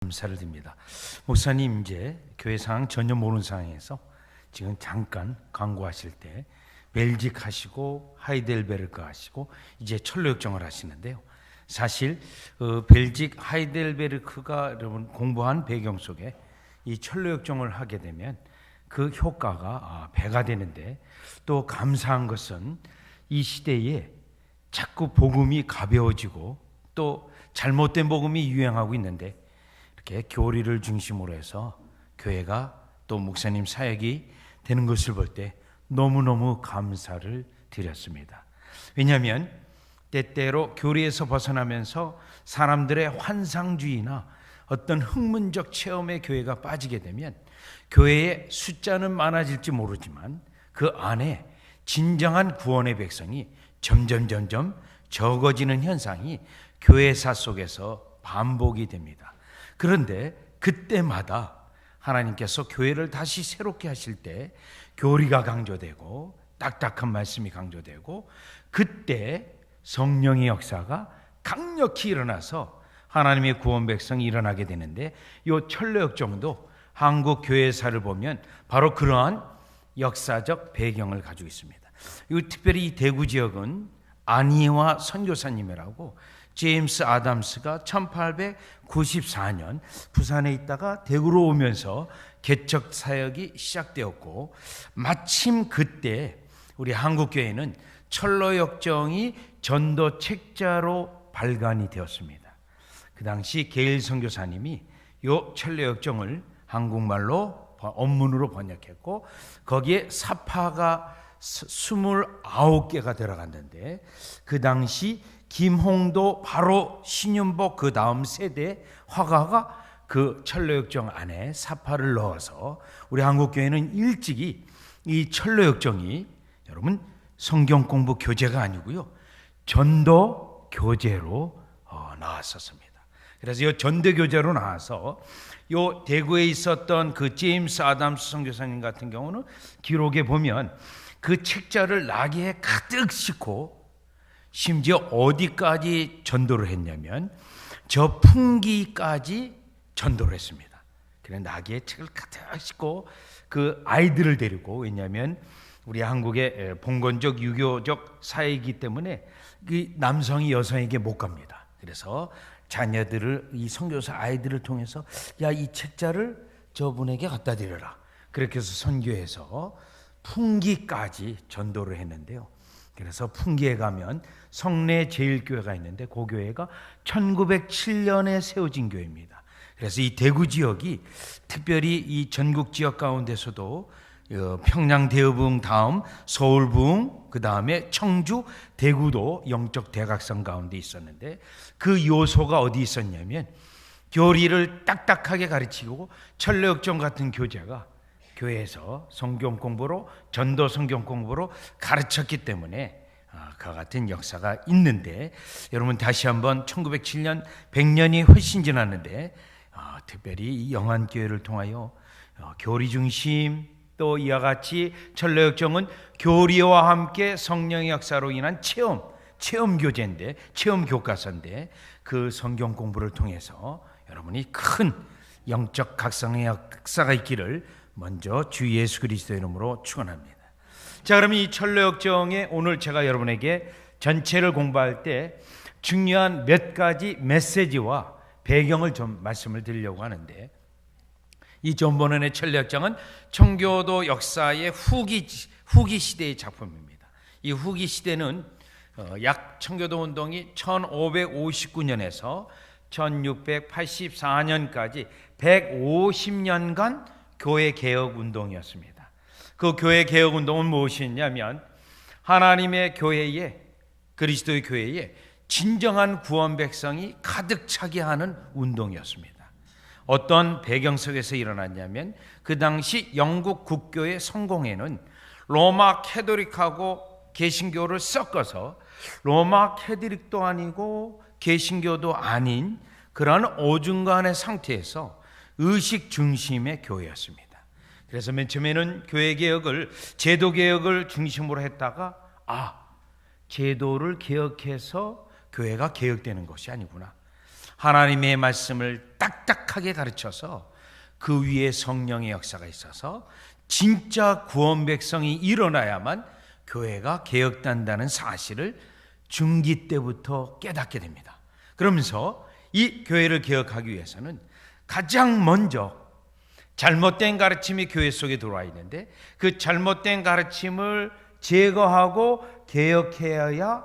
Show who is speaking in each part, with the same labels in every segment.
Speaker 1: 감사를 드립니다. 목사님 이제 교회 상황 전혀 모르는 상황에서 지금 잠깐 광고하실 때 벨직 하시고 하이델베르크 하시고 이제 철로 역정을 하시는데요. 사실 벨직 하이델베르크가 여러분 공부한 배경 속에 이 철로 역정을 하게 되면 그 효과가 배가 되는데, 또 감사한 것은 이 시대에 자꾸 복음이 가벼워지고 또 잘못된 복음이 유행하고 있는데, 이렇게 교리를 중심으로 해서 교회가 또 목사님 사역이 되는 것을 볼 때 너무너무 감사를 드렸습니다. 왜냐하면 때때로 교리에서 벗어나면서 사람들의 환상주의나 어떤 학문적 체험에 교회가 빠지게 되면 교회의 숫자는 많아질지 모르지만 그 안에 진정한 구원의 백성이 점점 적어지는 현상이 교회사 속에서 반복이 됩니다. 그런데 그때마다 하나님께서 교회를 다시 새롭게 하실 때 교리가 강조되고 딱딱한 말씀이 강조되고, 그때 성령의 역사가 강력히 일어나서 하나님의 구원 백성이 일어나게 되는데, 이 철로역정도 한국 교회사를 보면 바로 그러한 역사적 배경을 가지고 있습니다. 특별히 이 대구 지역은 안희화 선교사님이라고 제임스 아담스가 1894년 부산에 있다가 대구로 오면서 개척 사역이 시작되었고, 마침 그때 우리 한국교회는 철로역정이 전도 책자로 발간이 되었습니다. 그 당시 게일 선교사님이 이 철로역정을 한국말로 원문으로 번역했고, 거기에 사파가 29개가 들어갔는데, 그 당시 김홍도 바로 신윤복 그 다음 세대 화가가 그 철로역정 안에 사파를 넣어서 우리 한국교회는 일찍이 이 철로역정이 여러분 성경 공부 교재가 아니고요, 전도 교재로 나왔었습니다. 그래서 이 전도 교재로 나와서 이 대구에 있었던 그 제임스 아담스 선교사님 같은 경우는 기록에 보면 그 책자를 나귀에 가득 싣고 심지어 어디까지 전도를 했냐면 저 풍기까지 전도를 했습니다. 그래서 나귀에 책을 가득 싣고 그 아이들을 데리고, 왜냐하면 우리 한국의 봉건적 유교적 사회이기 때문에 그 남성이 여성에게 못 갑니다. 그래서 자녀들을, 이 선교사 아이들을 통해서 야, 이 책자를 저분에게 갖다 드려라, 그렇게 해서 선교해서 풍기까지 전도를 했는데요. 그래서 풍기에 가면 성내 제일교회가 있는데 그 교회가 1907년에 세워진 교회입니다. 그래서 이 대구 지역이 특별히 이 전국 지역 가운데서도 평양 대부흥 다음 서울 부흥, 그 다음에 청주 대구도 영적 대각성 가운데 있었는데, 그 요소가 어디 있었냐면 교리를 딱딱하게 가르치고 철로역정 같은 교재가 교회에서 성경 공부로, 전도 성경 공부로 가르쳤기 때문에 그와 같은 역사가 있는데, 여러분 다시 한번 1907년 100년이 훨씬 지났는데 특별히 이 영안교회를 통하여 교리 중심, 또 이와 같이 철로역정은 교리와 함께 성령의 역사로 인한 체험 교재인데, 체험 교과서인데, 그 성경 공부를 통해서 여러분이 큰 영적 각성의 역사가 있기를 먼저 주 예수 그리스도의 이름으로 축원합니다. 자, 그러면 이 철로역정에 오늘 제가 여러분에게 전체를 공부할 때 중요한 몇 가지 메시지와 배경을 좀 말씀을 드리려고 하는데, 이 존 버넌의 철로역정은 청교도 역사의 후기 시대의 작품입니다. 이 후기 시대는 약 청교도 운동이 1559년에서 1684년까지 150년간 교회 개혁 운동이었습니다. 그 교회 개혁 운동은 무엇이냐면 하나님의 교회에, 그리스도의 교회에 진정한 구원 백성이 가득 차게 하는 운동이었습니다. 어떤 배경 속에서 일어났냐면, 그 당시 영국 국교의 성공회는 로마 캐도릭하고 개신교를 섞어서 로마 캐도릭도 아니고 개신교도 아닌 그런 어중간한 상태에서 의식 중심의 교회였습니다. 그래서 맨 처음에는 교회 개혁을, 제도 개혁을 중심으로 했다가 제도를 개혁해서 교회가 개혁되는 것이 아니구나, 하나님의 말씀을 딱딱하게 가르쳐서 그 위에 성령의 역사가 있어서 진짜 구원 백성이 일어나야만 교회가 개혁된다는 사실을 중기 때부터 깨닫게 됩니다. 그러면서 이 교회를 개혁하기 위해서는 가장 먼저 잘못된 가르침이 교회 속에 들어와 있는데 그 잘못된 가르침을 제거하고 개혁해야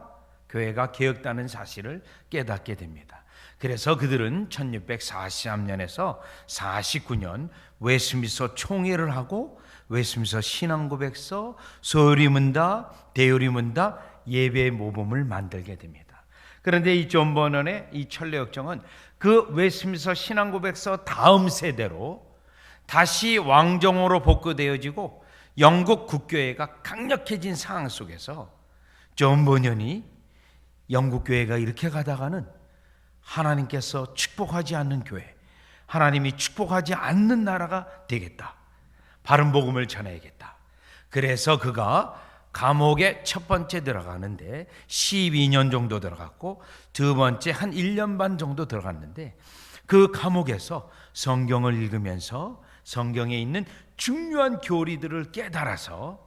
Speaker 1: 교회가 개혁되는 사실을 깨닫게 됩니다. 그래서 그들은 1643년에서 49년 웨스민스터 총회를 하고 웨스민스터 신앙고백서, 소요리문답, 대요리문답, 예배 모범을 만들게 됩니다. 그런데 이 존 버넌의 이 천례역정은 그 웨스민스터 신앙고백서 다음 세대로 다시 왕정으로 복구되어지고 영국 국교회가 강력해진 상황 속에서 존 버넌이 영국 교회가 이렇게 가다가는 하나님께서 축복하지 않는 교회, 하나님이 축복하지 않는 나라가 되겠다. 바른 복음을 전해야겠다. 그래서 그가 감옥에 첫 번째 들어가는데 12년 정도 들어갔고 두 번째 한 1년 반 정도 들어갔는데 그 감옥에서 성경을 읽으면서 성경에 있는 중요한 교리들을 깨달아서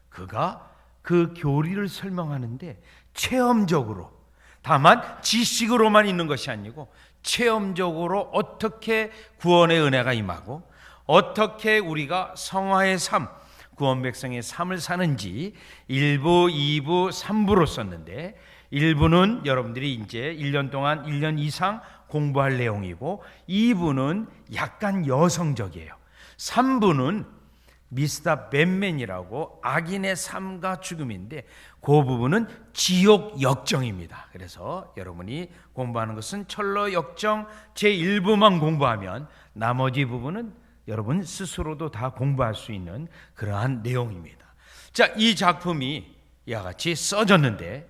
Speaker 1: 그가 그 교리를 설명하는데 체험적으로, 다만 지식으로만 있는 것이 아니고 체험적으로 어떻게 구원의 은혜가 임하고 어떻게 우리가 성화의 삶, 구원 백성의 삶을 사는지 1부, 2부, 3부로 썼는데 1부는 여러분들이 이제 1년 동안 1년 이상 공부할 내용이고 2부는 약간 여성적이에요. 3부는 미스터 뱃맨이라고 악인의 삶과 죽음인데 그 부분은 지옥 역정입니다. 그래서 여러분이 공부하는 것은 철로 역정 제1부만 공부하면 나머지 부분은 여러분 스스로도 다 공부할 수 있는 그러한 내용입니다. 자, 이 작품이 이와 같이 써졌는데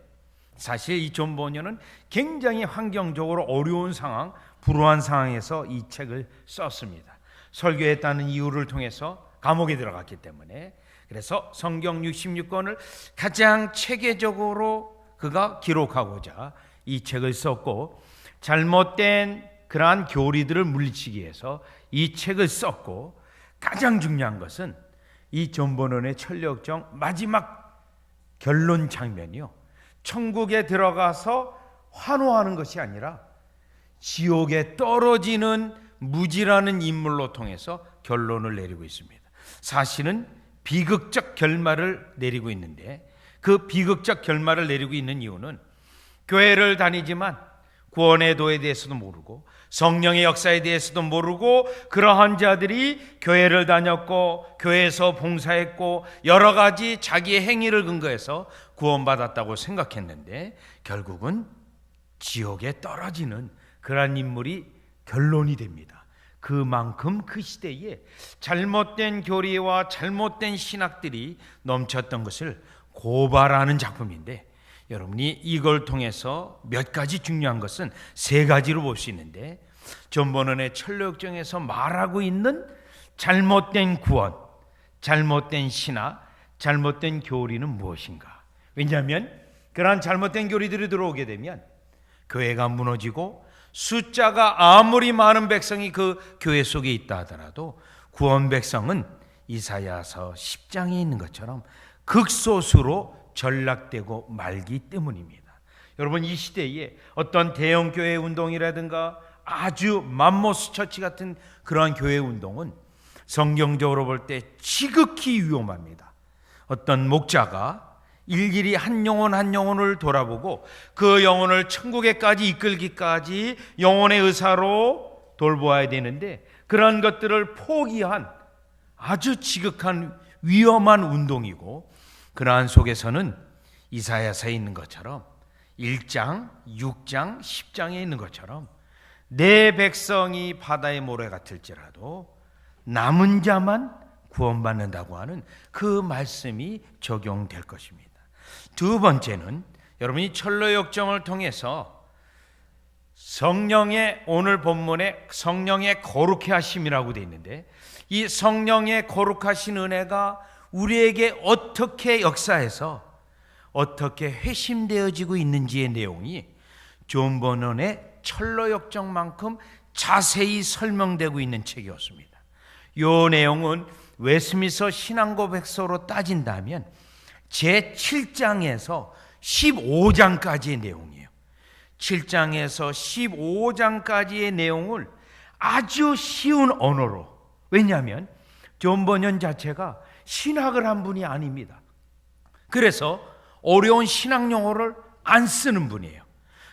Speaker 1: 사실 이 존 버넌은 굉장히 환경적으로 어려운 상황, 불우한 상황에서 이 책을 썼습니다. 설교했다는 이유를 통해서 감옥에 들어갔기 때문에 그래서 성경 66권을 가장 체계적으로 그가 기록하고자 이 책을 썼고 잘못된 그러한 교리들을 물리치기 위해서 이 책을 썼고 가장 중요한 것은 이 존 버넌의 천례역정 마지막 결론 장면이요. 천국에 들어가서 환호하는 것이 아니라 지옥에 떨어지는 무지라는 인물로 통해서 결론을 내리고 있습니다. 사실은 비극적 결말을 내리고 있는데 그 비극적 결말을 내리고 있는 이유는 교회를 다니지만 구원의 도에 대해서도 모르고 성령의 역사에 대해서도 모르고 그러한 자들이 교회를 다녔고 교회에서 봉사했고 여러 가지 자기의 행위를 근거해서 구원받았다고 생각했는데 결국은 지옥에 떨어지는 그러한 인물이 결론이 됩니다. 그만큼 그 시대에 잘못된 교리와 잘못된 신학들이 넘쳤던 것을 고발하는 작품인데 여러분이 이걸 통해서 몇 가지 중요한 것은 세 가지로 볼 수 있는데 존 버넌의 천례역정에서 말하고 있는 잘못된 구원, 잘못된 신학, 잘못된 교리는 무엇인가? 왜냐하면 그러한 잘못된 교리들이 들어오게 되면 교회가 무너지고 숫자가 아무리 많은 백성이 그 교회 속에 있다 하더라도 구원 백성은 이사야서 10장에 있는 것처럼 극소수로 전락되고 말기 때문입니다. 여러분 이 시대에 어떤 대형 교회 운동이라든가 아주 맘모스 처치 같은 그러한 교회 운동은 성경적으로 볼 때 지극히 위험합니다. 어떤 목자가 일일이 한 영혼 한 영혼을 돌아보고 그 영혼을 천국에까지 이끌기까지 영혼의 의사로 돌보아야 되는데 그런 것들을 포기한 아주 지극한 위험한 운동이고 그러한 속에서는 이사야서에 있는 것처럼 1장, 6장, 10장에 있는 것처럼 내 백성이 바다의 모래 같을지라도 남은 자만 구원받는다고 하는 그 말씀이 적용될 것입니다. 두 번째는 여러분이 천례역정을 통해서 성령의 오늘 본문에 성령의 거룩해 하심이라고 되어 있는데 이 성령의 거룩하신 은혜가 우리에게 어떻게 역사해서 어떻게 회심되어지고 있는지의 내용이 존 버넌의 철로 역정만큼 자세히 설명되고 있는 책이었습니다. 이 내용은 웨스민스터 신앙고백서로 따진다면 제7장에서 15장까지의 내용이에요. 7장에서 15장까지의 내용을 아주 쉬운 언어로, 왜냐하면 존 버년 자체가 신학을 한 분이 아닙니다. 그래서 어려운 신학 용어를 안 쓰는 분이에요.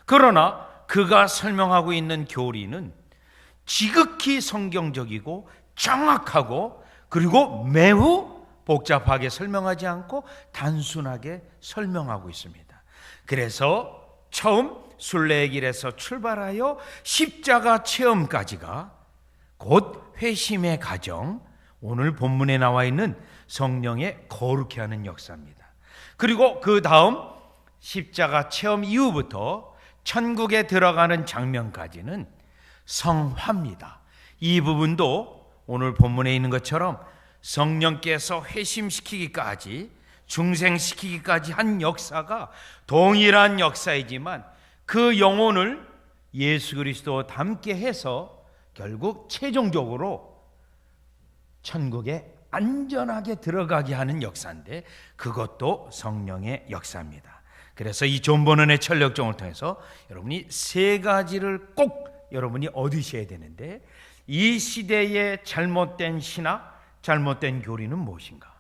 Speaker 1: 그러나 그가 설명하고 있는 교리는 지극히 성경적이고 정확하고 그리고 매우 복잡하게 설명하지 않고 단순하게 설명하고 있습니다. 그래서 처음 순례의 길에서 출발하여 십자가 체험까지가 곧 회심의 과정, 오늘 본문에 나와 있는 성령의 거룩히 하는 역사입니다. 그리고 그 다음 십자가 체험 이후부터 천국에 들어가는 장면까지는 성화입니다. 이 부분도 오늘 본문에 있는 것처럼 성령께서 회심시키기까지, 중생시키기까지 한 역사가 동일한 역사이지만 그 영혼을 예수 그리스도와 함께 해서 결국 최종적으로 천국에 안전하게 들어가게 하는 역사인데 그것도 성령의 역사입니다. 그래서 이 존 버넌의 철력정을 통해서 여러분이 세 가지를 꼭 여러분이 얻으셔야 되는데, 이 시대의 잘못된 신학, 잘못된 교리는 무엇인가?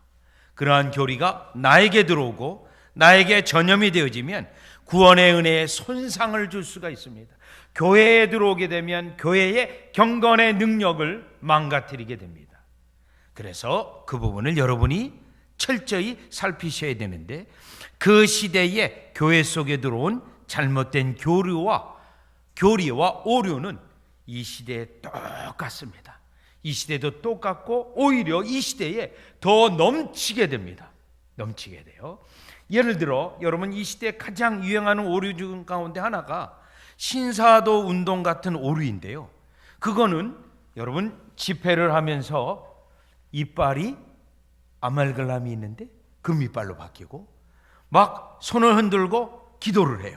Speaker 1: 그러한 교리가 나에게 들어오고 나에게 전염이 되어지면 구원의 은혜에 손상을 줄 수가 있습니다. 교회에 들어오게 되면 교회의 경건의 능력을 망가뜨리게 됩니다. 그래서 그 부분을 여러분이 철저히 살피셔야 되는데, 그 시대에 교회 속에 들어온 잘못된 교리와 오류는 이 시대에 똑같습니다. 이 시대도 똑같고 오히려 이 시대에 더 넘치게 됩니다. 넘치게 돼요. 예를 들어 여러분, 이 시대에 가장 유행하는 오류 중 가운데 하나가 신사도 운동 같은 오류인데요. 그거는 여러분 집회를 하면서 이빨이 아말가람이 있는데 금이빨로 바뀌고 막 손을 흔들고 기도를 해요.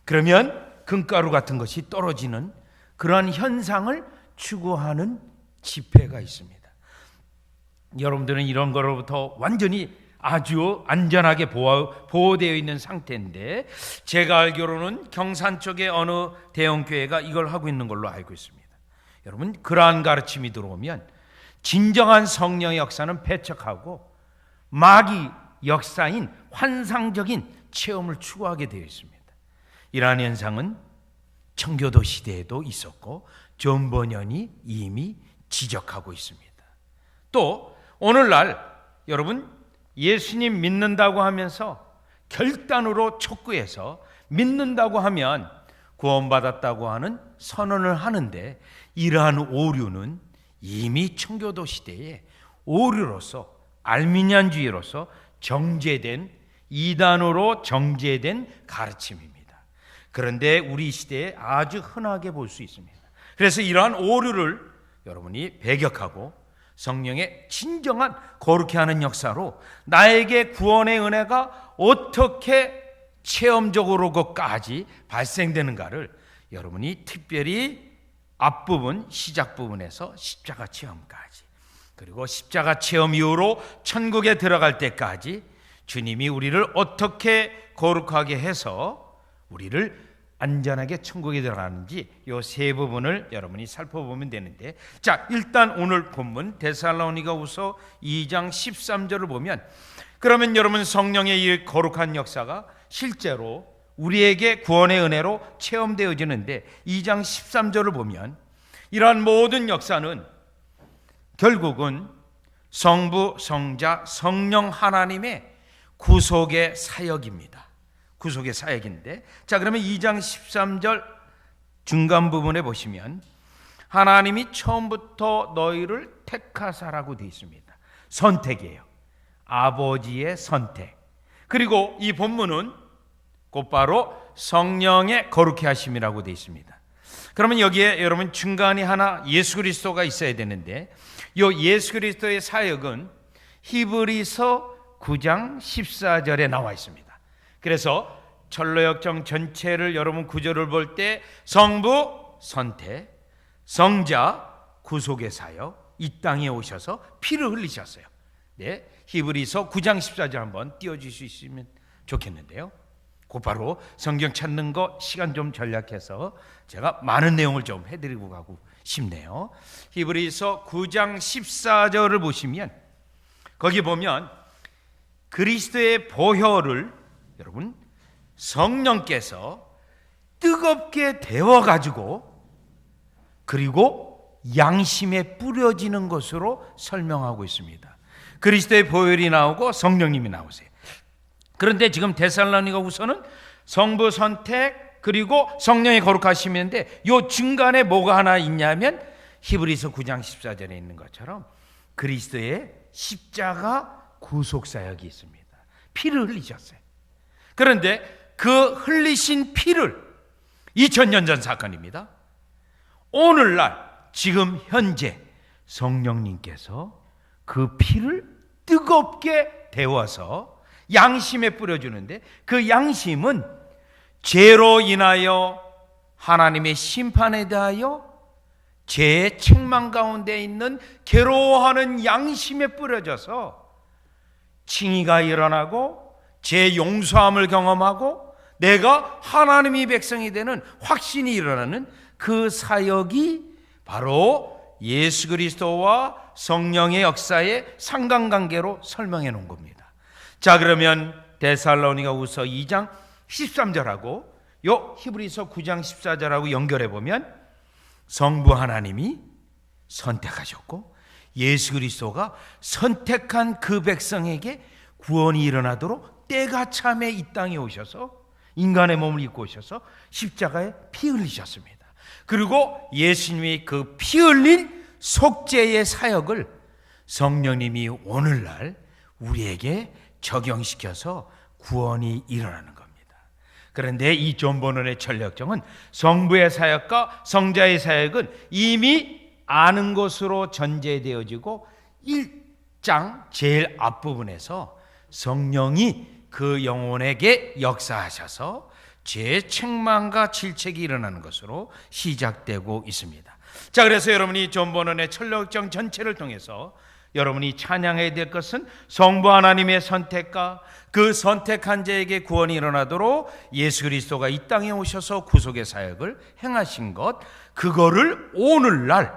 Speaker 1: 그러면 금가루 같은 것이 떨어지는 그러한 현상을 추구하는 집회가 있습니다. 여러분들은 이런 거로부터 완전히 아주 안전하게 보호되어 있는 상태인데, 제가 알기로는 경산 쪽의 어느 대형교회가 이걸 하고 있는 걸로 알고 있습니다. 여러분, 그러한 가르침이 들어오면 진정한 성령의 역사는 배척하고 마귀 역사인 환상적인 체험을 추구하게 되어 있습니다. 이러한 현상은 청교도 시대에도 있었고 존 버년이 이미 지적하고 있습니다. 또 오늘날 여러분, 예수님 믿는다고 하면서 결단으로 촉구해서 믿는다고 하면 구원받았다고 하는 선언을 하는데, 이러한 오류는 이미 청교도 시대에 오류로서, 알미니안주의로서 정제된, 이단으로 정제된 가르침입니다. 그런데 우리 시대에 아주 흔하게 볼 수 있습니다. 그래서 이러한 오류를 여러분이 배격하고 성령의 진정한 거룩히 하는 역사로 나에게 구원의 은혜가 어떻게 체험적으로까지 발생되는가를 여러분이 특별히 앞부분, 시작 부분에서 십자가 체험까지, 그리고 십자가 체험 이후로 천국에 들어갈 때까지 주님이 우리를 어떻게 거룩하게 해서 우리를 안전하게 천국에 들어가는지 이 세 부분을 여러분이 살펴보면 되는데, 자, 일단 오늘 본문 데살로니가후서 2장 13절을 보면, 그러면 여러분 성령의 이 거룩한 역사가 실제로 우리에게 구원의 은혜로 체험되어지는데, 2장 13절을 보면 이러한 모든 역사는 결국은 성부, 성자, 성령 하나님의 구속의 사역입니다. 구속의 사역인데, 자, 그러면 2장 13절 중간 부분에 보시면 하나님이 처음부터 너희를 택하사라고 되어 있습니다. 선택이에요. 아버지의 선택. 그리고 이 본문은 곧바로 성령의 거룩히 하심이라고 되어 있습니다. 그러면 여기에 여러분 중간에 하나 예수 그리스도가 있어야 되는데, 이 예수 그리스도의 사역은 히브리서 9장 14절에 나와 있습니다. 그래서 철로역정 전체를 여러분 구절을 볼 때 성부 선택, 성자 구속의 사역, 이 땅에 오셔서 피를 흘리셨어요. 네, 히브리서 9장 14절 한번 띄워줄 수 있으면 좋겠는데요. 곧바로 성경 찾는 거 시간 좀 전략해서 제가 많은 내용을 좀 해드리고 가고 싶네요. 히브리서 9장 14절을 보시면 거기 보면 그리스도의 보혈을 여러분 성령께서 뜨겁게 데워가지고 그리고 양심에 뿌려지는 것으로 설명하고 있습니다. 그리스도의 보혈이 나오고 성령님이 나오세요. 그런데 지금 데살로니가후서는 성부 선택 그리고 성령의 거룩하심인데 요 중간에 뭐가 하나 있냐면 히브리서 9장 14절에 있는 것처럼 그리스도의 십자가 구속사역이 있습니다. 피를 흘리셨어요. 그런데 그 흘리신 피를 2000년 전 사건입니다. 오늘날 지금 현재 성령님께서 그 피를 뜨겁게 데워서 양심에 뿌려주는데 그 양심은 죄로 인하여 하나님의 심판에 대하여 죄의 책망 가운데 있는 괴로워하는 양심에 뿌려져서 칭의가 일어나고 죄 용서함을 경험하고 내가 하나님의 백성이 되는 확신이 일어나는 그 사역이 바로 예수 그리스도와 성령의 역사의 상관관계로 설명해 놓은 겁니다. 자, 그러면 데살로니가후서 2장 13절하고 요 히브리서 9장 14절하고 연결해 보면 성부 하나님이 선택하셨고 예수 그리스도가 선택한 그 백성에게 구원이 일어나도록 때가 참에 이 땅에 오셔서 인간의 몸을 입고 오셔서 십자가에 피 흘리셨습니다. 그리고 예수님이 그 피 흘린 속죄의 사역을 성령님이 오늘날 우리에게 적용시켜서 구원이 일어나는 겁니다. 그런데 이 존 버넌의 철력정은 성부의 사역과 성자의 사역은 이미 아는 것으로 전제되어지고 1장 제일 앞부분에서 성령이 그 영혼에게 역사하셔서 죄의 책망과 질책이 일어나는 것으로 시작되고 있습니다. 자, 그래서 여러분이 존 버넌의 철력정 전체를 통해서 여러분이 찬양해야 될 것은 성부 하나님의 선택과 그 선택한 자에게 구원이 일어나도록 예수 그리스도가 이 땅에 오셔서 구속의 사역을 행하신 것, 그거를 오늘날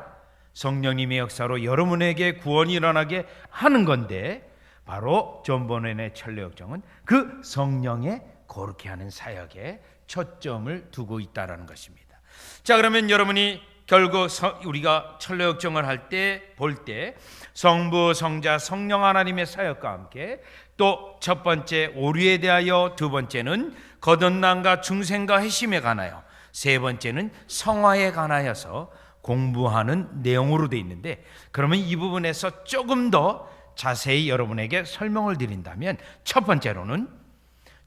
Speaker 1: 성령님의 역사로 여러분에게 구원이 일어나게 하는 건데 바로 존 버넌의 철력정은 그 성령의 거룩히 하는 사역에 초점을 두고 있다는 것입니다. 자, 그러면 여러분이 결국 우리가 철로역정을 할 때 볼 때 성부, 성자, 성령 하나님의 사역과 함께 또 첫 번째 오류에 대하여, 두 번째는 거듭남과 중생과 회심에 관하여, 세 번째는 성화에 관하여서 공부하는 내용으로 되어 있는데, 그러면 이 부분에서 조금 더 자세히 여러분에게 설명을 드린다면 첫 번째로는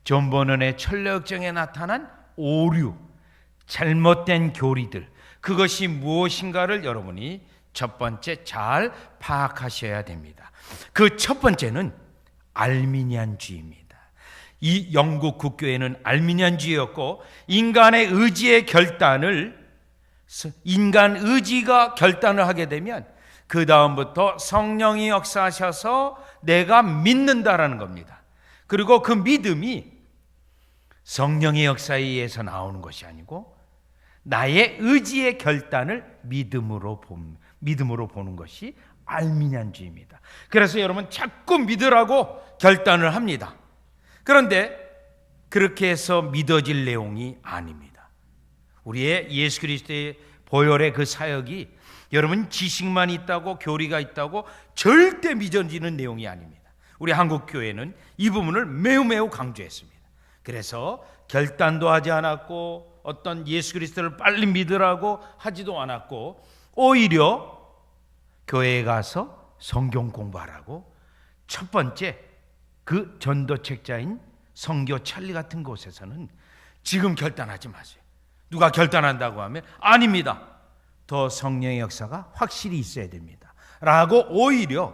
Speaker 1: 존 버넌의 철로역정에 나타난 오류, 잘못된 교리들, 그것이 무엇인가를 여러분이 첫 번째 잘 파악하셔야 됩니다. 그 첫 번째는 알미니안주의입니다. 이 영국 국교회는 알미니안주의였고 인간의 의지의 결단을, 인간 의지가 결단을 하게 되면 그 다음부터 성령이 역사하셔서 내가 믿는다라는 겁니다. 그리고 그 믿음이 성령의 역사에 의해서 나오는 것이 아니고 나의 의지의 결단을 믿음으로 보는 것이 알미니안주의입니다. 그래서 여러분 자꾸 믿으라고 결단을 합니다. 그런데 그렇게 해서 믿어질 내용이 아닙니다. 우리의 예수 그리스도의 보혈의 그 사역이 여러분 지식만 있다고, 교리가 있다고 절대 믿어지는 내용이 아닙니다. 우리 한국교회는 이 부분을 매우 강조했습니다. 그래서 결단도 하지 않았고 어떤 예수 그리스도를 빨리 믿으라고 하지도 않았고, 오히려 교회에 가서 성경 공부하라고 첫 번째 그 전도책자인 성교 찰리 같은 곳에서는 지금 결단하지 마세요. 누가 결단한다고 하면 아닙니다. 더 성령의 역사가 확실히 있어야 됩니다. 라고 오히려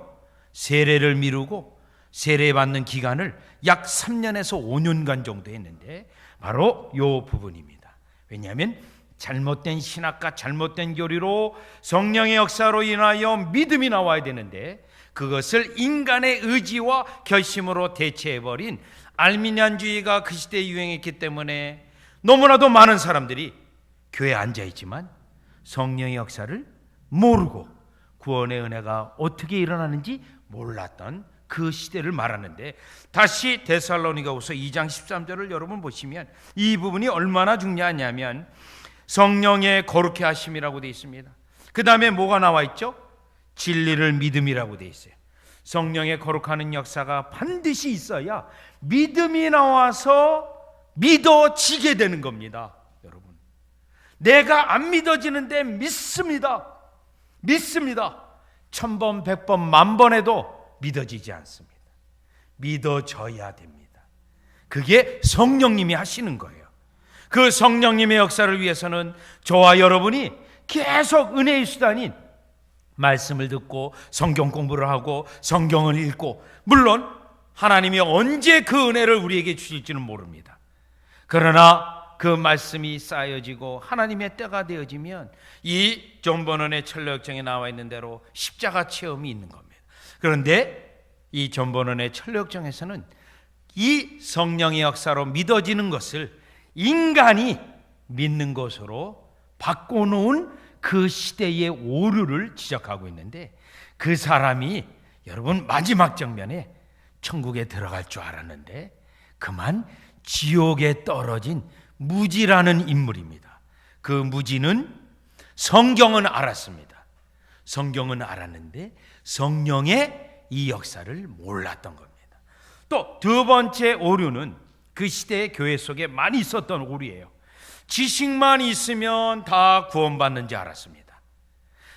Speaker 1: 세례를 미루고 세례받는 기간을 약 3년에서 5년간 정도 했는데 바로 요 부분입니다. 왜냐하면 잘못된 신학과 잘못된 교리로 성령의 역사로 인하여 믿음이 나와야 되는데 그것을 인간의 의지와 결심으로 대체해버린 알미니안주의가 그 시대에 유행했기 때문에 너무나도 많은 사람들이 교회에 앉아있지만 성령의 역사를 모르고 구원의 은혜가 어떻게 일어나는지 몰랐던 그 시대를 말하는데, 다시 데살로니가후서 2장 13절을 여러분 보시면 이 부분이 얼마나 중요하냐면 성령의 거룩해 하심이라고 되어 있습니다. 그 다음에 뭐가 나와 있죠? 진리를 믿음이라고 되어 있어요. 성령의 거룩하는 역사가 반드시 있어야 믿음이 나와서 믿어지게 되는 겁니다. 여러분, 내가 안 믿어지는데 믿습니다. 1000번 100번 만번 해도 믿어지지 않습니다. 믿어져야 됩니다. 그게 성령님이 하시는 거예요. 그 성령님의 역사를 위해서는 저와 여러분이 계속 은혜의 수단인 말씀을 듣고 성경 공부를 하고 성경을 읽고, 물론 하나님이 언제 그 은혜를 우리에게 주실지는 모릅니다. 그러나 그 말씀이 쌓여지고 하나님의 때가 되어지면 이 존 버넌의 철로역정에 나와 있는 대로 십자가 체험이 있는 겁니다. 그런데 이 존 버넌의 철로역정에서는 이 성령의 역사로 믿어지는 것을 인간이 믿는 것으로 바꿔놓은 그 시대의 오류를 지적하고 있는데, 그 사람이 여러분 마지막 정면에 천국에 들어갈 줄 알았는데 그만 지옥에 떨어진 무지라는 인물입니다. 그 무지는 성경은 알았습니다. 성경은 알았는데 성령의 이 역사를 몰랐던 겁니다. 또 두 번째 오류는 그 시대의 교회 속에 많이 있었던 오류예요. 지식만 있으면 다 구원받는지 알았습니다.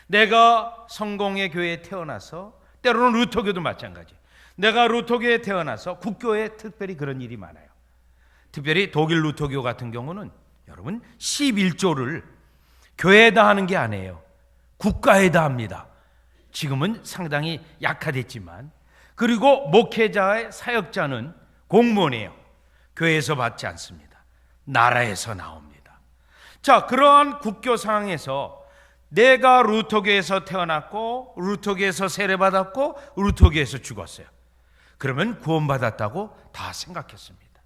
Speaker 1: 내가 성공의 교회에 태어나서, 때로는 루터교도 마찬가지, 내가 루터교에 태어나서 국교에 특별히 그런 일이 많아요. 특별히 독일 루터교 같은 경우는 여러분 11조를 교회에다 하는 게 아니에요. 국가에다 합니다. 지금은 상당히 약화됐지만, 그리고 목회자의 사역자는 공무원이에요. 교회에서 받지 않습니다. 나라에서 나옵니다. 자, 그러한 국교 상황에서 내가 루터교에서 태어났고 루터교에서 세례받았고 루터교에서 죽었어요. 그러면 구원받았다고 다 생각했습니다.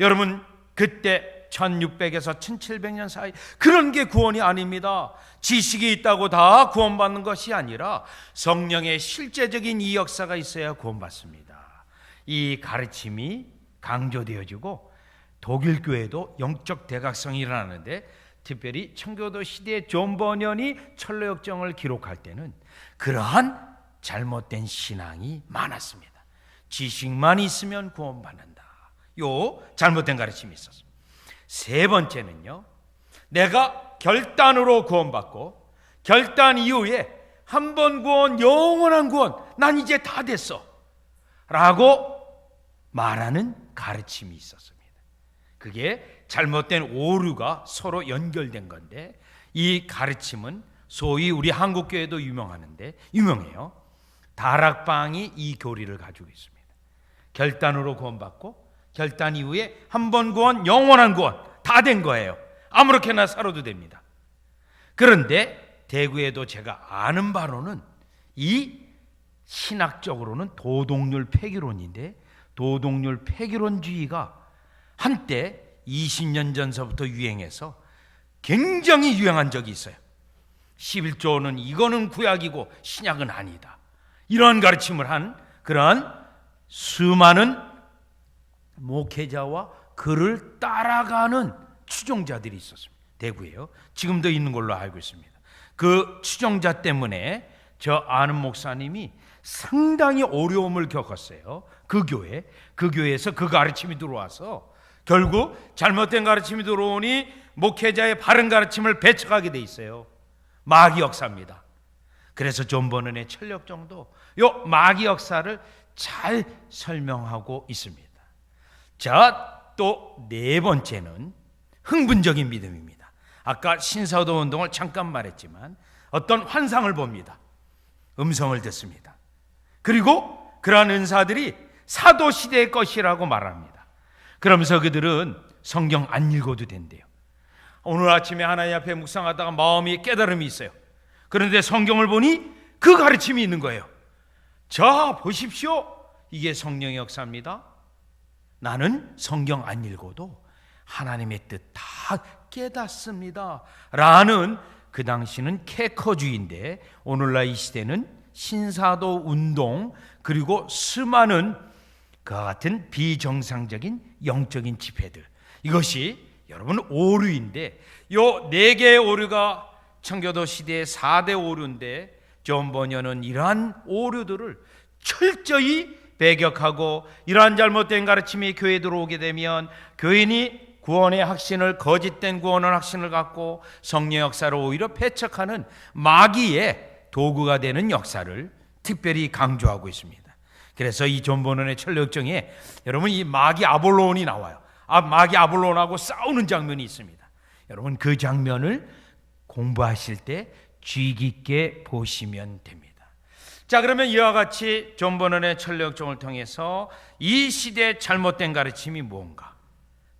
Speaker 1: 여러분, 그때 1600에서 1700년 사이 그런 게 구원이 아닙니다. 지식이 있다고 다 구원받는 것이 아니라 성령의 실제적인 이 역사가 있어야 구원받습니다. 이 가르침이 강조되어지고 독일 교회도 영적 대각성이 일어나는데, 특별히 청교도 시대의 존 버넌이 철로역정을 기록할 때는 그러한 잘못된 신앙이 많았습니다. 지식만 있으면 구원받는다. 요 잘못된 가르침이 있었습니다. 세 번째는요, 내가 결단으로 구원받고 결단 이후에 한 번 구원, 영원한 구원, 난 이제 다 됐어 라고 말하는 가르침이 있었습니다. 그게 잘못된 오류가 서로 연결된 건데, 이 가르침은 소위 우리 한국교회도 유명해요. 다락방이 이 교리를 가지고 있습니다. 결단으로 구원받고 결단 이후에 한 번 구원, 영원한 구원 다 된 거예요. 아무렇게나 살아도 됩니다. 그런데 대구에도 제가 아는 바로는 이 신학적으로는 도덕률 폐기론인데, 도덕률 폐기론주의가 한때 20년 전서부터 유행해서 굉장히 유행한 적이 있어요. 11조는 이거는 구약이고 신약은 아니다, 이러한 가르침을 한 그러한 수많은 목회자와 그를 따라가는 추종자들이 있었습니다. 대구에요. 지금도 있는 걸로 알고 있습니다. 그 추종자 때문에 저 아는 목사님이 상당히 어려움을 겪었어요. 그 교회에서 그 가르침이 들어와서 결국 잘못된 가르침이 들어오니 목회자의 바른 가르침을 배척하게 돼 있어요. 마귀 역사입니다. 그래서 존 버넌의 철력정도 요 마귀 역사를 잘 설명하고 있습니다. 자, 또 네 번째는 흥분적인 믿음입니다. 아까 신사도 운동을 잠깐 말했지만 어떤 환상을 봅니다. 음성을 듣습니다. 그리고 그러한 은사들이 사도 시대의 것이라고 말합니다. 그러면서 그들은 성경 안 읽어도 된대요. 오늘 아침에 하나님 앞에 묵상하다가 마음이 깨달음이 있어요. 그런데 성경을 보니 그 가르침이 있는 거예요. 자, 보십시오. 이게 성령의 역사입니다. 나는 성경 안 읽어도 하나님의 뜻 다 깨닫습니다 라는, 그 당시는 케커주의인데 오늘날 이 시대는 신사도 운동, 그리고 수많은 그와 같은 비정상적인 영적인 집회들, 이것이 여러분 오류인데, 요 4개의 오류가 청교도 시대의 4대 오류인데 존 버녀는 이러한 오류들을 철저히 배격하고, 이러한 잘못된 가르침이 교회에 들어오게 되면 교인이 구원의 확신을, 거짓된 구원의 확신을 갖고 성령 역사를 오히려 배척하는 마귀의 도구가 되는 역사를 특별히 강조하고 있습니다. 그래서 이 존 버넌의 철력정에 여러분 이 마귀 아볼론이 나와요. 마귀 아볼론하고 싸우는 장면이 있습니다. 여러분 그 장면을 공부하실 때 주의 깊게 보시면 됩니다. 자, 그러면 이와 같이 존 버넌의 철력정을 통해서 이 시대의 잘못된 가르침이 뭔가,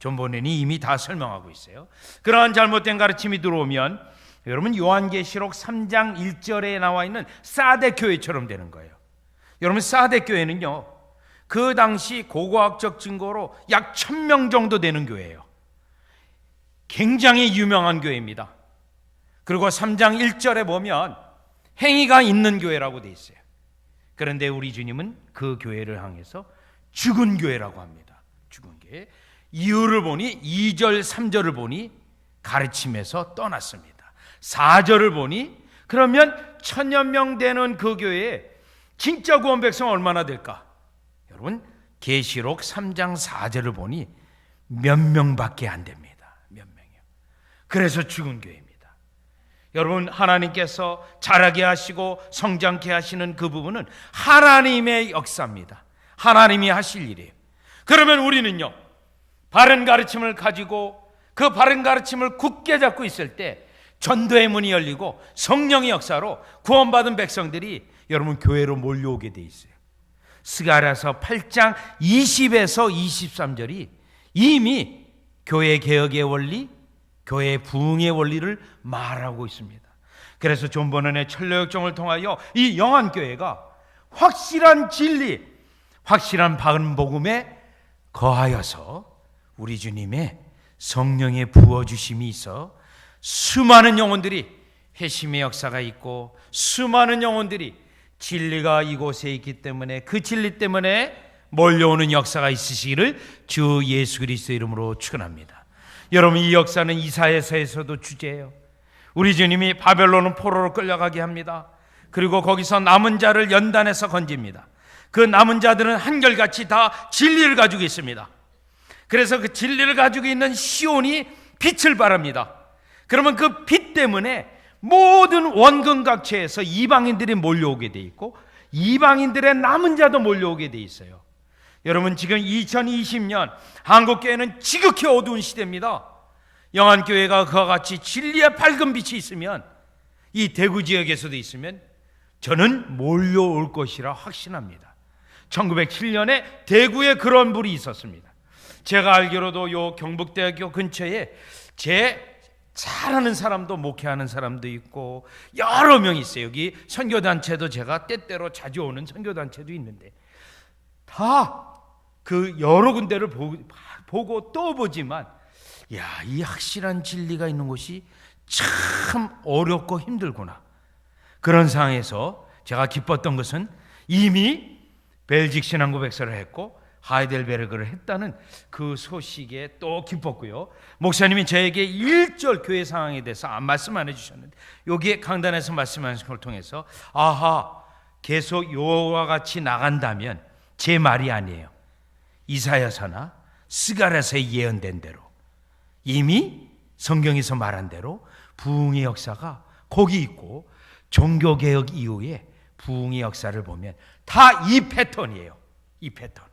Speaker 1: 존 버넌이 이미 다 설명하고 있어요. 그러한 잘못된 가르침이 들어오면 여러분 요한계시록 3장 1절에 나와 있는 사대 교회처럼 되는 거예요. 여러분 사대 교회는요, 그 당시 고고학적 증거로 약 1000명 정도 되는 교회예요. 굉장히 유명한 교회입니다. 그리고 3장 1절에 보면 행위가 있는 교회라고 돼 있어요. 그런데 우리 주님은 그 교회를 향해서 죽은 교회라고 합니다. 죽은 교회. 이유를 보니 2절 3절을 보니 가르침에서 떠났습니다. 4절을 보니 그러면 1000여 명 되는 그 교회에 진짜 구원 백성 얼마나 될까? 여러분 계시록 3장 4절을 보니 몇 명밖에 안 됩니다. 몇 명이요. 그래서 죽은 교회입니다. 여러분 하나님께서 자라게 하시고 성장케 하시는 그 부분은 하나님의 역사입니다. 하나님이 하실 일이에요. 그러면 우리는요, 바른 가르침을 가지고 그 바른 가르침을 굳게 잡고 있을 때 전도의 문이 열리고 성령의 역사로 구원받은 백성들이 여러분 교회로 몰려오게 돼 있어요. 스가랴서 8장 20에서 23절이 이미 교회 개혁의 원리, 교회 부흥의 원리를 말하고 있습니다. 그래서 존 버넌의 철로역정을 통하여 이 영안교회가 확실한 진리, 확실한 바른 복음에 거하여서 우리 주님의 성령의 부어주심이 있어 수많은 영혼들이 회심의 역사가 있고, 수많은 영혼들이 진리가 이곳에 있기 때문에 그 진리 때문에 몰려오는 역사가 있으시기를 주 예수 그리스도 이름으로 축원합니다. 여러분 이 역사는 이사야서에서도 주제예요. 우리 주님이 바벨론 포로로 끌려가게 합니다. 그리고 거기서 남은 자를 연단해서 건집니다. 그 남은 자들은 한결같이 다 진리를 가지고 있습니다. 그래서 그 진리를 가지고 있는 시온이 빛을 발합니다. 그러면 그 빛 때문에 모든 원근각처에서 이방인들이 몰려오게 돼 있고, 이방인들의 남은 자도 몰려오게 돼 있어요. 여러분 지금 2020년 한국교회는 지극히 어두운 시대입니다. 영안교회가 그와 같이 진리의 밝은 빛이 있으면, 이 대구 지역에서도 있으면 저는 몰려올 것이라 확신합니다. 1907년에 대구에 그런 불이 있었습니다. 제가 알기로도 요 경북대학교 근처에 제 잘 아는 사람도 목회하는 사람도 있고 여러 명 있어요. 여기 선교단체도 제가 때때로 자주 오는 선교단체도 있는데 다 그 여러 군데를 보고 또 보지만, 야, 이 확실한 진리가 있는 곳이 참 어렵고 힘들구나. 그런 상황에서 제가 기뻤던 것은 이미 벨직 신앙 백서를 했고 하이델베르그를 했다는 그 소식에 또 기뻤고요. 목사님이 저에게 1절 교회 상황에 대해서 말씀 안 해주셨는데 여기에 강단에서 말씀하신 걸 통해서 아하, 계속 요와 같이 나간다면 제 말이 아니에요. 이사야서나 스가랴서에 예언된 대로 이미 성경에서 말한 대로 부흥의 역사가 거기 있고, 종교개혁 이후에 부흥의 역사를 보면 다 이 패턴이에요. 이 패턴.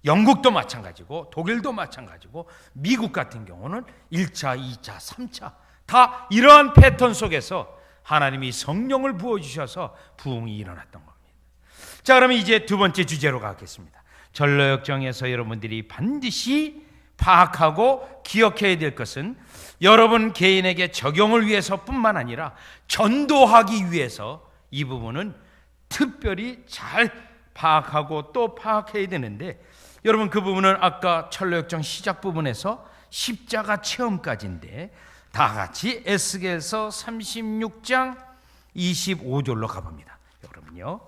Speaker 1: 영국도 마찬가지고 독일도 마찬가지고 미국 같은 경우는 1차, 2차, 3차 다 이러한 패턴 속에서 하나님이 성령을 부어주셔서 부흥이 일어났던 겁니다. 자, 그러면 이제 두 번째 주제로 가겠습니다. 전로역정에서 여러분들이 반드시 파악하고 기억해야 될 것은 여러분 개인에게 적용을 위해서뿐만 아니라 전도하기 위해서 이 부분은 특별히 잘 파악하고 또 파악해야 되는데, 여러분 그 부분은 아까 철로역정 시작 부분에서 십자가 체험까지인데, 다 같이 에스겔서 36장 25절로 가봅니다. 여러분요,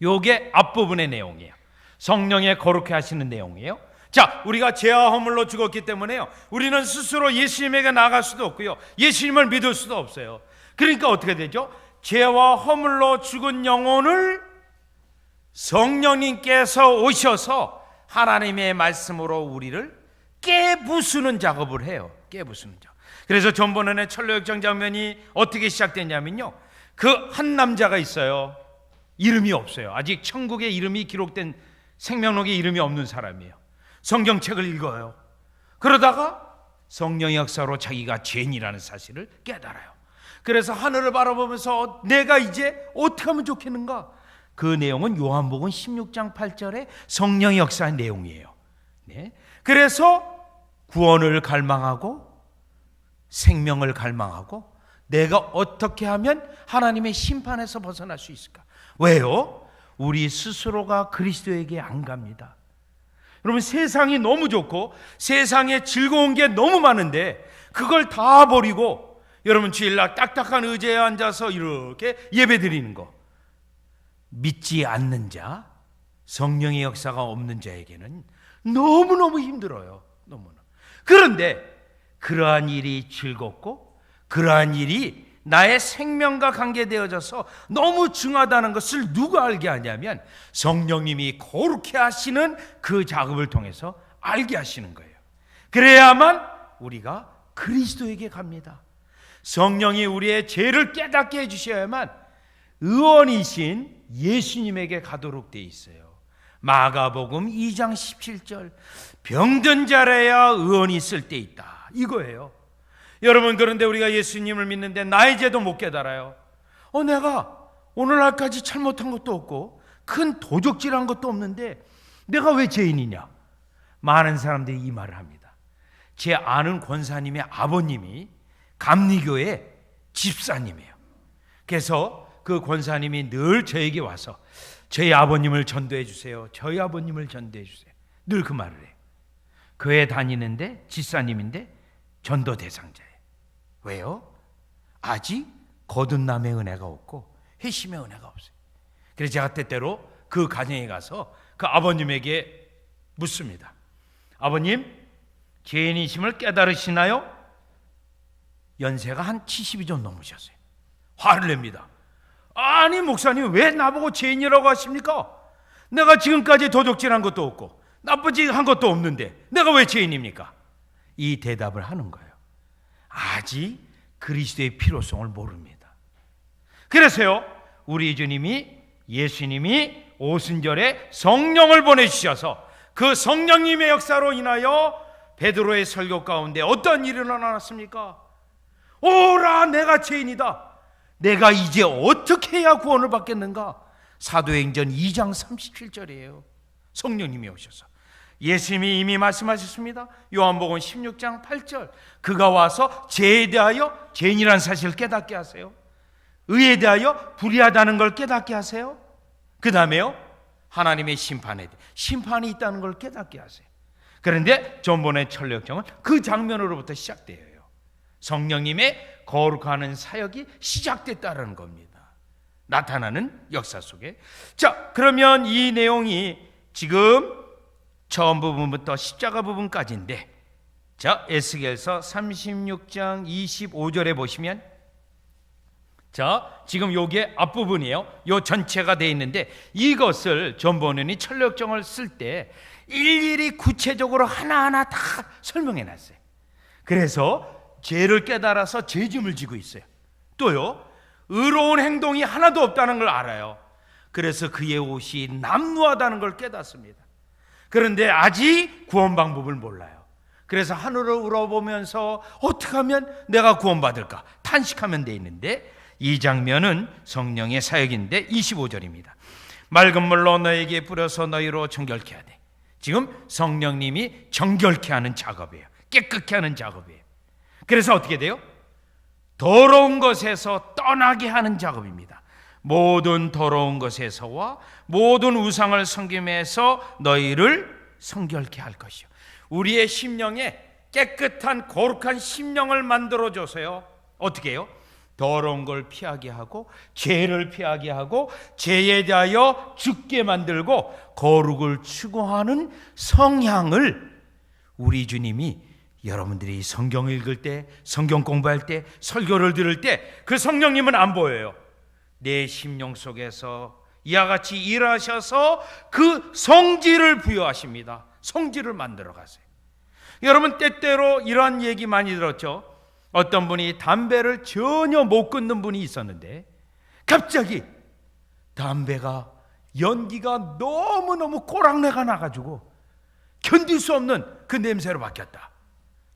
Speaker 1: 요게 앞부분의 내용이에요. 성령의 거룩해 하시는 내용이에요. 자, 우리가 죄와 허물로 죽었기 때문에요, 우리는 스스로 예수님에게 나갈 수도 없고요, 예수님을 믿을 수도 없어요. 그러니까 어떻게 되죠? 죄와 허물로 죽은 영혼을 성령님께서 오셔서 하나님의 말씀으로 우리를 깨부수는 작업을 해요. 깨부수는 작업. 그래서 전번에 철로역정 장면이 어떻게 시작됐냐면요, 그 한 남자가 있어요. 이름이 없어요. 아직 천국에 이름이 기록된, 생명록에 이름이 없는 사람이에요. 성경책을 읽어요. 그러다가 성령의 역사로 자기가 죄인이라는 사실을 깨달아요. 그래서 하늘을 바라보면서 내가 이제 어떻게 하면 좋겠는가? 그 내용은 요한복음 16장 8절의 성령의 역사의 내용이에요. 네. 그래서 구원을 갈망하고 생명을 갈망하고 내가 어떻게 하면 하나님의 심판에서 벗어날 수 있을까? 왜요? 우리 스스로가 그리스도에게 안 갑니다. 여러분, 세상이 너무 좋고 세상에 즐거운 게 너무 많은데 그걸 다 버리고 여러분 주일날 딱딱한 의자에 앉아서 이렇게 예배드리는 거, 믿지 않는 자, 성령의 역사가 없는 자에게는 너무너무 힘들어요. 너무너무. 그런데 그러한 일이 즐겁고 그러한 일이 나의 생명과 관계되어져서 너무 중하다는 것을 누가 알게 하냐면 성령님이 거룩해 하시는 그 작업을 통해서 알게 하시는 거예요. 그래야만 우리가 그리스도에게 갑니다. 성령이 우리의 죄를 깨닫게 해주셔야만 의원이신 예수님에게 가도록 돼 있어요. 마가복음 2장 17절, 병든 자라야 의원이 있을 때 있다, 이거예요. 여러분, 그런데 우리가 예수님을 믿는데 나의 죄도 못 깨달아요. 내가 오늘날까지 잘못한 것도 없고 큰 도적질한 것도 없는데 내가 왜 죄인이냐? 많은 사람들이 이 말을 합니다. 제 아는 권사님의 아버님이 감리교의 집사님이에요. 그래서 그 권사님이 늘 저에게 와서 저희 아버님을 전도해 주세요, 저희 아버님을 전도해 주세요, 늘 그 말을 해요. 교회 다니는데 집사님인데 전도 대상자예요. 왜요? 아직 거듭남의 은혜가 없고 회심의 은혜가 없어요. 그래서 제가 때때로 그 가정에 가서 그 아버님에게 묻습니다. 아버님, 죄인이심을 깨달으시나요? 연세가 한 70이 좀 넘으셨어요. 화를 냅니다. 아니 목사님, 왜 나보고 죄인이라고 하십니까? 내가 지금까지 도적질한 것도 없고 나쁘지 한 것도 없는데 내가 왜 죄인입니까? 이 대답을 하는 거예요. 아직 그리스도의 필요성을 모릅니다. 그래서요, 우리 주님이, 예수님이 오순절에 성령을 보내주셔서 그 성령님의 역사로 인하여 베드로의 설교 가운데 어떤 일이 일어났습니까? 오라, 내가 죄인이다. 내가 이제 어떻게 해야 구원을 받겠는가? 사도행전 2장 37절이에요. 성령님이 오셔서 예수님이 이미 말씀하셨습니다. 요한복음 16장 8절, 그가 와서 죄에 대하여 죄인이라는 사실을 깨닫게 하세요. 의에 대하여 불의하다는 걸 깨닫게 하세요. 그 다음에요, 하나님의 심판이 있다는 걸 깨닫게 하세요. 그런데 전번의 철로역정은 그 장면으로부터 시작돼요. 성령님의 거룩하는 사역이 시작됐다는 겁니다. 나타나는 역사 속에. 자, 그러면 이 내용이 지금 처음 부분부터 십자가 부분까지인데, 자, 에스겔서 36장 25절에 보시면, 자, 지금 요게 앞부분이에요. 요 전체가 돼 있는데 이것을 전번에 철로역정을 쓸 때 일일이 구체적으로 하나하나 다 설명해 놨어요. 그래서 죄를 깨달아서 죄짐을 지고 있어요. 또요, 의로운 행동이 하나도 없다는 걸 알아요. 그래서 그의 옷이 남루하다는 걸 깨닫습니다. 그런데 아직 구원 방법을 몰라요. 그래서 하늘을 우러보면서 어떻게 하면 내가 구원받을까 탄식하면 돼 있는데, 이 장면은 성령의 사역인데 25절입니다. 맑은 물로 너에게 뿌려서 너희로 정결케 하되 지금 성령님이 정결케 하는 작업이에요. 깨끗게 하는 작업이에요. 그래서 어떻게 돼요? 더러운 것에서 떠나게 하는 작업입니다. 모든 더러운 것에서와 모든 우상을 섬김에서 너희를 성결케 할 것이요. 우리의 심령에 깨끗한 거룩한 심령을 만들어줘서요. 어떻게 해요? 더러운 걸 피하게 하고 죄를 피하게 하고 죄에 대하여 죽게 만들고 거룩을 추구하는 성향을 우리 주님이 여러분들이 성경 읽을 때, 성경 공부할 때, 설교를 들을 때 그 성령님은 안 보여요. 내 심령 속에서 이와 같이 일하셔서 그 성질을 부여하십니다. 성질을 만들어 가세요. 여러분, 때때로 이러한 얘기 많이 들었죠. 어떤 분이 담배를 전혀 못 끊는 분이 있었는데 갑자기 담배가 연기가 너무너무 꼬랑내가 나가지고 견딜 수 없는 그 냄새로 바뀌었다.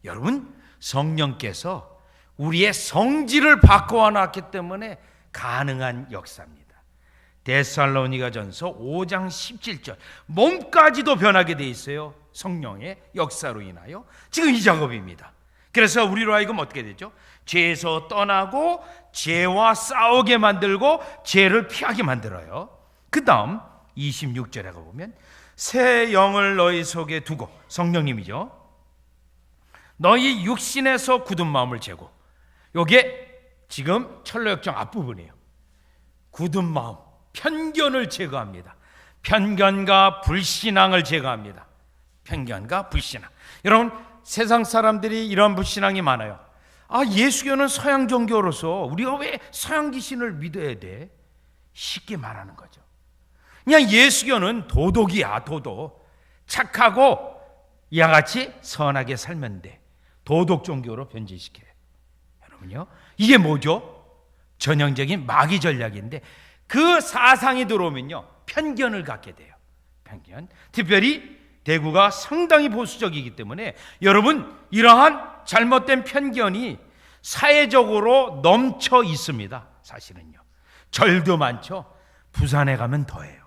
Speaker 1: 여러분, 성령께서 우리의 성질을 바꿔 놨기 때문에 가능한 역사입니다. 데살로니가전서 5장 17절, 몸까지도 변하게 돼 있어요. 성령의 역사로 인하여 지금 이 작업입니다. 그래서 우리로 하여금 어떻게 되죠? 죄에서 떠나고 죄와 싸우게 만들고 죄를 피하게 만들어요. 그 다음 26절에 가보면 새 영을 너희 속에 두고, 성령님이죠, 너희 육신에서 굳은 마음을 재고. 요게 지금 철로역정 앞부분이에요. 굳은 마음, 편견을 제거합니다. 편견과 불신앙을 제거합니다. 편견과 불신앙. 여러분, 세상 사람들이 이런 불신앙이 많아요. 예수교는 서양 종교로서 우리가 왜 서양 귀신을 믿어야 돼? 쉽게 말하는 거죠. 그냥 예수교는 도덕이야, 도덕. 착하고 이와 같이 선하게 살면 돼. 도덕 종교로 변질시켜요. 여러분요, 이게 뭐죠? 전형적인 마귀 전략인데 그 사상이 들어오면요, 편견을 갖게 돼요. 편견. 특별히 대구가 상당히 보수적이기 때문에 여러분, 이러한 잘못된 편견이 사회적으로 넘쳐 있습니다. 사실은요, 절도 많죠. 부산에 가면 더해요.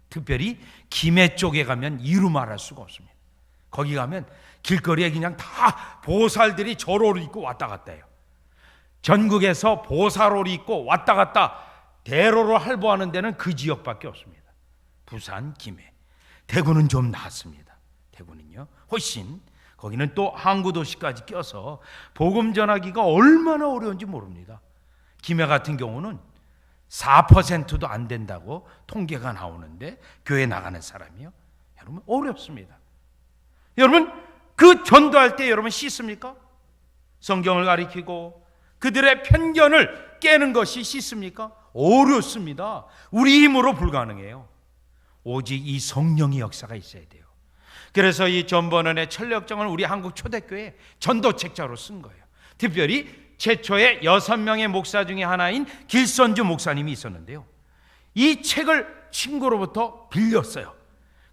Speaker 1: 특별히 김해 쪽에 가면 이루 말할 수가 없습니다. 거기 가면 길거리에 그냥 다 보살들이 저로를 입고 왔다 갔다 해요. 전국에서 보살옷을 입고 왔다 갔다 대로로 할보하는 데는 그 지역밖에 없습니다. 부산, 김해. 대구는 좀 낫습니다. 대구는요, 훨씬. 거기는 또 항구도시까지 껴서 복음 전하기가 얼마나 어려운지 모릅니다. 김해 같은 경우는 4%도 안 된다고 통계가 나오는데 교회 나가는 사람이요, 여러분, 어렵습니다. 여러분, 그 전도할 때 여러분 씻습니까? 성경을 가리키고 그들의 편견을 깨는 것이 씻습니까? 어렵습니다. 우리 힘으로 불가능해요. 오직 이 성령의 역사가 있어야 돼요. 그래서 이 존 버넌의 철력정을 우리 한국 초대교회 전도책자로 쓴 거예요. 특별히 최초의 6명의 목사 중에 하나인 길선주 목사님이 있었는데요, 이 책을 친구로부터 빌렸어요.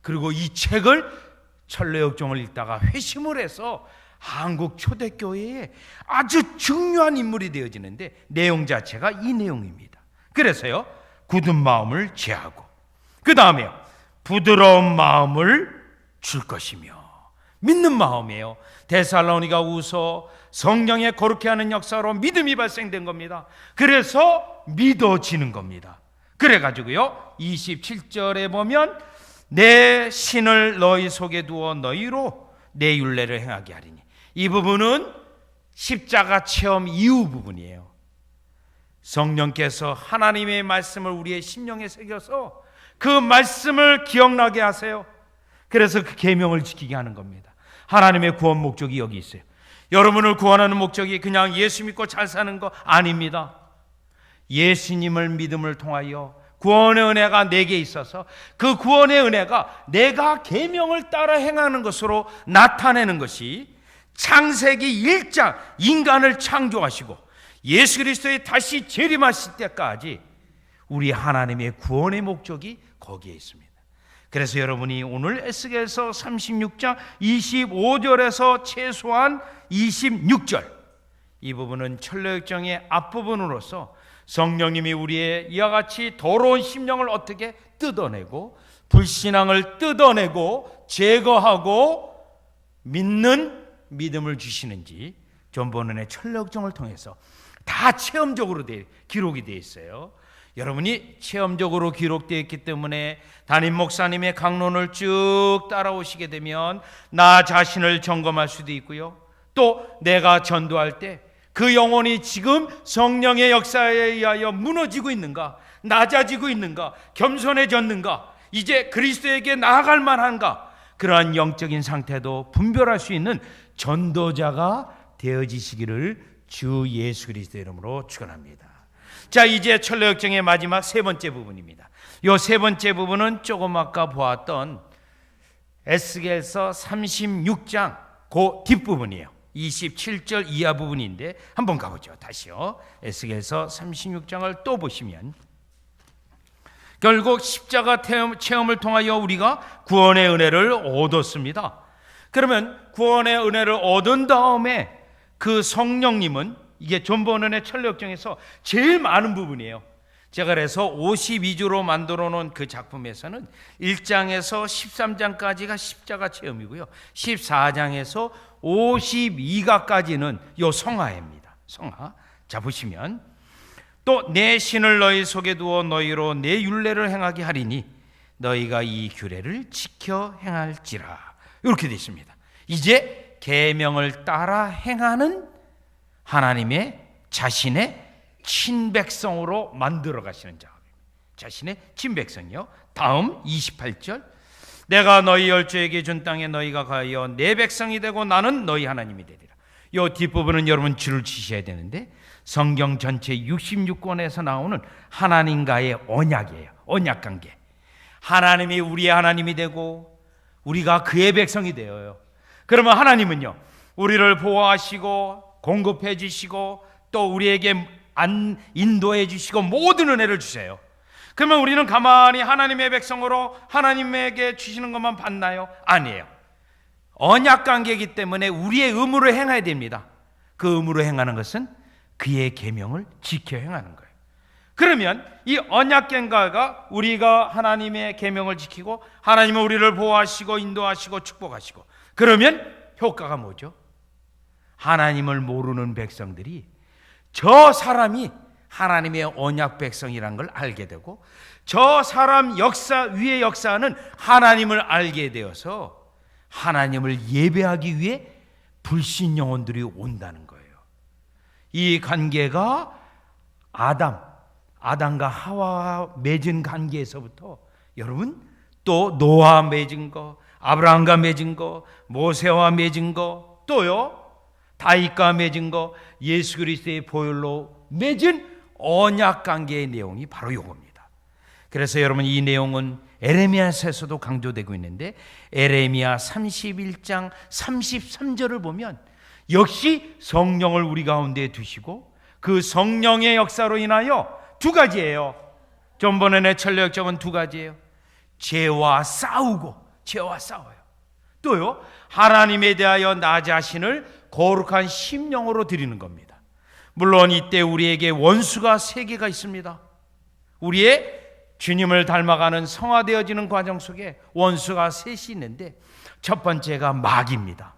Speaker 1: 그리고 이 책을 철로역정을 읽다가 회심을 해서 한국 초대교회에 아주 중요한 인물이 되어지는데 내용 자체가 이 내용입니다. 그래서요, 굳은 마음을 제하고 그 다음에요, 부드러운 마음을 줄 것이며. 믿는 마음이에요. 데살로니가후서 성령의 거룩케 하는 역사로 믿음이 발생된 겁니다. 그래서 믿어지는 겁니다. 그래가지고요, 27절에 보면 내 신을 너희 속에 두어 너희로 내 율례를 행하게 하리니. 이 부분은 십자가 체험 이후 부분이에요. 성령께서 하나님의 말씀을 우리의 심령에 새겨서 그 말씀을 기억나게 하세요. 그래서 그 계명을 지키게 하는 겁니다. 하나님의 구원 목적이 여기 있어요. 여러분을 구원하는 목적이 그냥 예수 믿고 잘 사는 거 아닙니다. 예수님을 믿음을 통하여 구원의 은혜가 내게 있어서 그 구원의 은혜가 내가 계명을 따라 행하는 것으로 나타내는 것이 창세기 1장 인간을 창조하시고 예수 그리스도의 다시 재림하실 때까지 우리 하나님의 구원의 목적이 거기에 있습니다. 그래서 여러분이 오늘 에스겔서 36장 25절에서 최소한 26절, 이 부분은 철로역정의 앞부분으로서 성령님이 우리의 이와 같이 더러운 심령을 어떻게 뜯어내고 불신앙을 뜯어내고 제거하고 믿는 믿음을 주시는지 존 버넌의 철학정을 통해서 다 체험적으로 기록이 되어 있어요. 여러분이 체험적으로 기록되어 있기 때문에 담임 목사님의 강론을 쭉 따라오시게 되면 나 자신을 점검할 수도 있고요, 또 내가 전도할 때 그 영혼이 지금 성령의 역사에 의하여 무너지고 있는가, 낮아지고 있는가, 겸손해졌는가, 이제 그리스도에게 나아갈 만한가, 그러한 영적인 상태도 분별할 수 있는 전도자가 되어지시기를 주 예수 그리스도의 이름으로 축원합니다. 자, 이제 철로역정의 마지막 세 번째 부분입니다. 이 세 번째 부분은 조금 아까 보았던 에스겔서 36장 그 뒷부분이에요. 27절 이하 부분인데 한번 가보죠. 다시요. 에스겔서 36장을 또 보시면 결국 십자가 체험을 통하여 우리가 구원의 은혜를 얻었습니다. 그러면 구원의 은혜를 얻은 다음에 그 성령님은, 이게 존 버넌의 철로역정에서 제일 많은 부분이에요. 제가 그래서 52주로 만들어 놓은 그 작품에서는 1장에서 13장까지가 십자가 체험이고요, 14장에서 52가까지는 요 성화입니다. 성화. 자, 보시면 또 내 신을 너희 속에 두어 너희로 내 율례를 행하게 하리니 너희가 이 규례를 지켜 행할지라, 이렇게 되어 있습니다. 이제 계명을 따라 행하는 하나님의 자신의 친백성으로 만들어 가시는 작업입니다. 자신의 친백성이요. 다음 28절, 내가 너희 열조에게 준 땅에 너희가 가여 내 백성이 되고 나는 너희 하나님이 되리라. 이 뒷부분은 여러분 줄을 치셔야 되는데 성경 전체 66권에서 나오는 하나님과의 언약이에요. 언약관계. 하나님이 우리의 하나님이 되고 우리가 그의 백성이 되어요. 그러면 하나님은요, 우리를 보호하시고 공급해 주시고 또 우리에게 인도해 주시고 모든 은혜를 주세요. 그러면 우리는 가만히 하나님의 백성으로 하나님에게 주시는 것만 받나요? 아니에요. 언약관계이기 때문에 우리의 의무를 행해야 됩니다. 그 의무를 행하는 것은 그의 계명을 지켜 행하는 거예요. 그러면 이 언약관계가 우리가 하나님의 계명을 지키고 하나님은 우리를 보호하시고 인도하시고 축복하시고, 그러면 효과가 뭐죠? 하나님을 모르는 백성들이 저 사람이 하나님의 언약 백성이라는 걸 알게 되고 저 사람 역사 위의 역사는 하나님을 알게 되어서 하나님을 예배하기 위해 불신 영혼들이 온다는 거예요. 이 관계가 아담과 하와와 맺은 관계에서부터 여러분 또 노아와 맺은 거, 아브라함과 맺은 거, 모세와 맺은 거, 또요 다윗과 맺은 거, 예수 그리스도의 보혈로 맺은 언약 관계의 내용이 바로 이겁니다. 그래서 여러분 이 내용은 에레미야서에서도 강조되고 있는데 에레미야 31장 33절을 보면 역시 성령을 우리 가운데 두시고 그 성령의 역사로 인하여 두 가지예요. 존 버넌의 철로역정은 두 가지예요. 죄와 싸워요. 또요 하나님에 대하여 나 자신을 거룩한 심령으로 드리는 겁니다. 물론 이때 우리에게 원수가 세 개가 있습니다. 우리의 주님을 닮아가는 성화되어지는 과정 속에 원수가 셋이 있는데 첫 번째가 마귀입니다.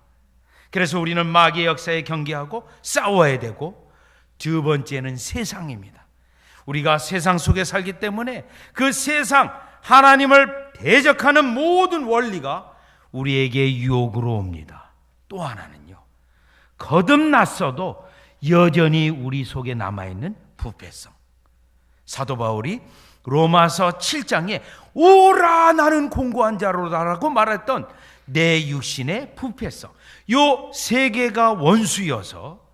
Speaker 1: 그래서 우리는 마귀의 역사에 경계하고 싸워야 되고, 두 번째는 세상입니다. 우리가 세상 속에 살기 때문에 그 세상 하나님을 대적하는 모든 원리가 우리에게 유혹으로 옵니다. 또 하나는요, 거듭났어도 여전히 우리 속에 남아있는 부패성. 사도 바울이 로마서 7장에 오라 나는 공고한 자로다라고 말했던 내 육신의 부패성, 요 세 개가 원수여서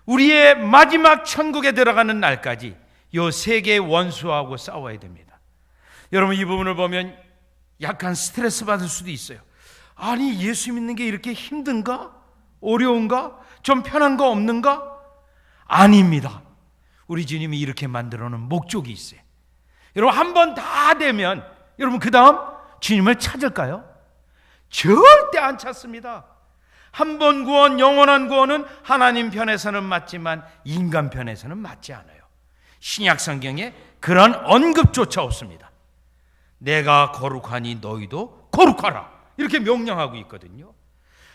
Speaker 1: 우리의 마지막 천국에 들어가는 날까지 요 세 개의 원수하고 싸워야 됩니다. 여러분 이 부분을 보면 약간 스트레스 받을 수도 있어요. 아니 예수 믿는 게 이렇게 힘든가? 어려운가? 좀 편한 거 없는가? 아닙니다. 우리 주님이 이렇게 만들어 놓은 목적이 있어요. 여러분 한 번 다 되면 여러분 그 다음 주님을 찾을까요? 절대 안 찾습니다. 한 번 구원, 영원한 구원은 하나님 편에서는 맞지만 인간 편에서는 맞지 않아요. 신약 성경에 그런 언급조차 없습니다. 내가 거룩하니 너희도 거룩하라, 이렇게 명령하고 있거든요.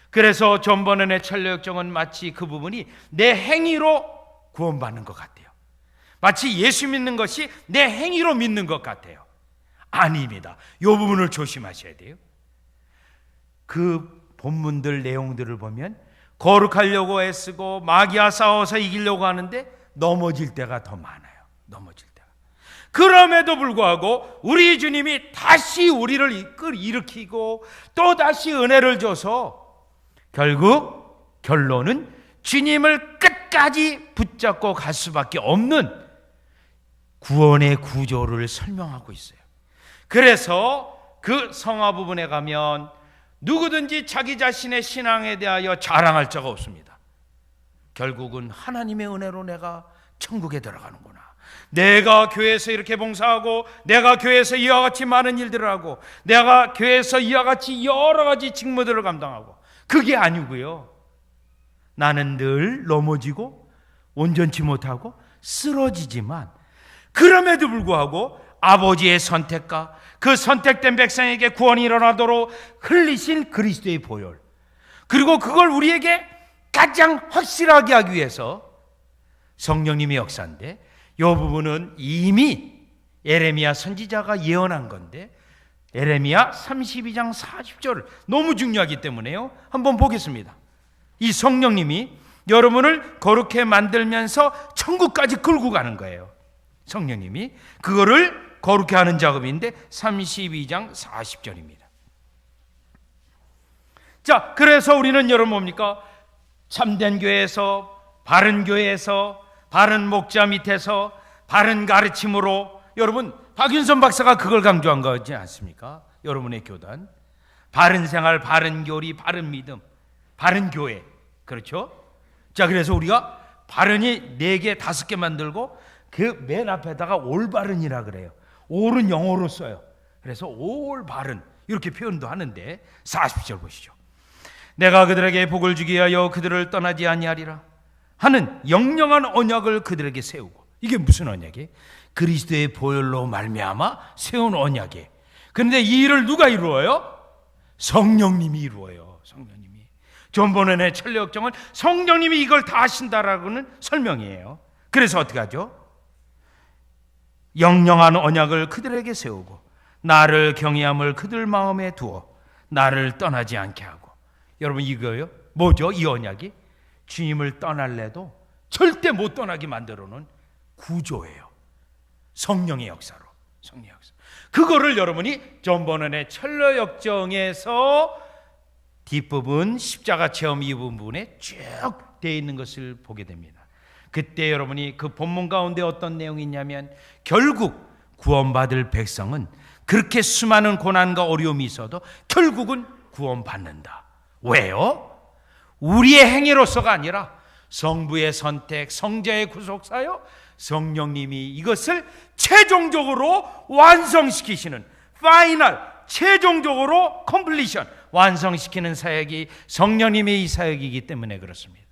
Speaker 1: 그래서 전번에 천려역정은 마치 그 부분이 내 행위로 구원받는 것 같아요. 마치 예수 믿는 것이 내 행위로 믿는 것 같아요. 아닙니다. 이 부분을 조심하셔야 돼요. 그 본문들 내용들을 보면 거룩하려고 애쓰고 마귀와 싸워서 이기려고 하는데 넘어질 때가 더 많아요. 넘어질 때가. 그럼에도 불구하고 우리 주님이 다시 우리를 일으키고 또 다시 은혜를 줘서 결국 결론은 주님을 끝까지 붙잡고 갈 수밖에 없는 구원의 구조를 설명하고 있어요. 그래서 그 성화 부분에 가면 누구든지 자기 자신의 신앙에 대하여 자랑할 자가 없습니다. 결국은 하나님의 은혜로 내가 천국에 들어가는구나, 내가 교회에서 이렇게 봉사하고, 내가 교회에서 이와 같이 많은 일들을 하고, 내가 교회에서 이와 같이 여러 가지 직무들을 감당하고, 그게 아니고요. 나는 늘 넘어지고 온전치 못하고 쓰러지지만 그럼에도 불구하고 아버지의 선택과 그 선택된 백성에게 구원이 일어나도록 흘리신 그리스도의 보혈, 그리고 그걸 우리에게 가장 확실하게 하기 위해서 성령님의 역사인데, 이 부분은 이미 예레미야 선지자가 예언한 건데, 예레미야 32장 40절 너무 중요하기 때문에요. 한번 보겠습니다. 이 성령님이 여러분을 거룩해 만들면서 천국까지 끌고 가는 거예요. 성령님이 그거를 거룩해 하는 작업인데 32장 40절입니다. 자, 그래서 우리는 여러분 뭡니까? 참된 교회에서, 바른 교회에서, 바른 목자 밑에서, 바른 가르침으로, 여러분 박윤선 박사가 그걸 강조한 거지 않습니까? 여러분의 교단, 바른 생활, 바른 교리, 바른 믿음, 바른 교회, 그렇죠? 자, 그래서 우리가 바른이 4개, 5개 만들고 그 맨 앞에다가 올바른이라 그래요. 올은 영어로 써요. 그래서 올바른 이렇게 표현도 하는데 40절 보시죠. 내가 그들에게 복을 주기 위하여 그들을 떠나지 아니하리라 하는 영영한 언약을 그들에게 세우고. 이게 무슨 언약이에요? 그리스도의 보혈로 말미암아 세운 언약이에요. 그런데 이 일을 누가 이루어요? 성령님이 이루어요. 성령님이. 전번에 천려역정은 성령님이 이걸 다 하신다라고는 설명이에요. 그래서 어떻게 하죠? 영영한 언약을 그들에게 세우고 나를 경외함을 그들 마음에 두어 나를 떠나지 않게 하고. 여러분 이거요? 뭐죠? 이 언약이 주님을 떠날래도 절대 못 떠나게 만들어놓은 구조예요. 성령의 역사로. 성령의 역사. 그거를 여러분이 전번에 천려역정에서 뒷부분 십자가 체험 이 부분에 쭉 되어 있는 것을 보게 됩니다. 그때 여러분이 그 본문 가운데 어떤 내용이 있냐면, 결국 구원받을 백성은 그렇게 수많은 고난과 어려움이 있어도 결국은 구원받는다. 왜요? 우리의 행위로서가 아니라 성부의 선택, 성자의 구속사요, 성령님이 이것을 최종적으로 완성시키시는 파이널, 최종적으로 컴플리션, 완성시키는 사역이 성령님의 이 사역이기 때문에 그렇습니다.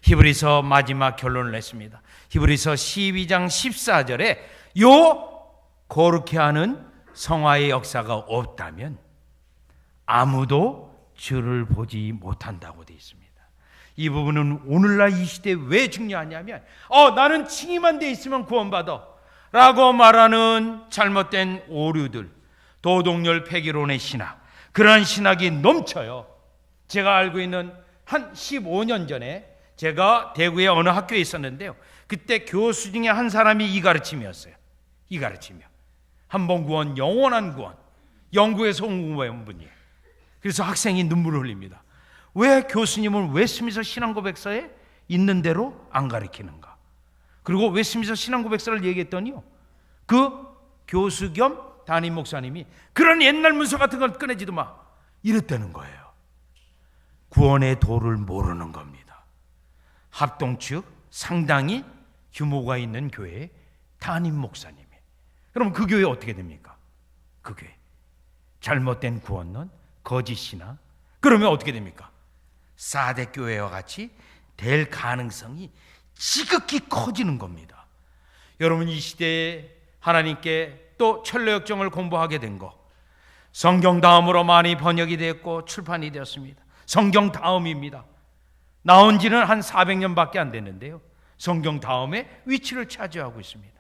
Speaker 1: 히브리서 마지막 결론을 냈습니다. 히브리서 12장 14절에 요 거룩해 하는 성화의 역사가 없다면 아무도 주를 보지 못한다고 되어 있습니다. 이 부분은 오늘날 이 시대에 왜 중요하냐면, 나는 칭의만 돼 있으면 구원받아 라고 말하는 잘못된 오류들, 도덕열 폐기론의 신학, 그러한 신학이 넘쳐요. 제가 알고 있는 한 15년 전에 제가 대구의 어느 학교에 있었는데요, 그때 교수 중에 한 사람이 이 가르침이었어요. 이 가르침이요. 한번 구원, 영원한 구원. 영국에서 온 분이에요. 그래서 학생이 눈물을 흘립니다. 왜 교수님은 웨스트민스터 신앙고백서에 있는 대로 안 가르치는가? 그리고 웨스트민스터 신앙고백서를 얘기했더니요, 그 교수 겸 담임 목사님이 그런 옛날 문서 같은 걸 꺼내지도 마, 이랬다는 거예요. 구원의 도를 모르는 겁니다. 합동 측 상당히 규모가 있는 교회 담임 목사님이. 그럼 그 교회 어떻게 됩니까? 그 교회 잘못된 구원론, 거짓 신앙, 그러면 어떻게 됩니까? 사대 교회와 같이 될 가능성이 지극히 커지는 겁니다. 여러분 이 시대에 하나님께 또 철로역정을 공부하게 된 거, 성경 다음으로 많이 번역이 됐고 출판이 되었습니다. 성경 다음입니다. 나온 지는 한 400년밖에 안 됐는데요, 성경 다음에 위치를 차지하고 있습니다.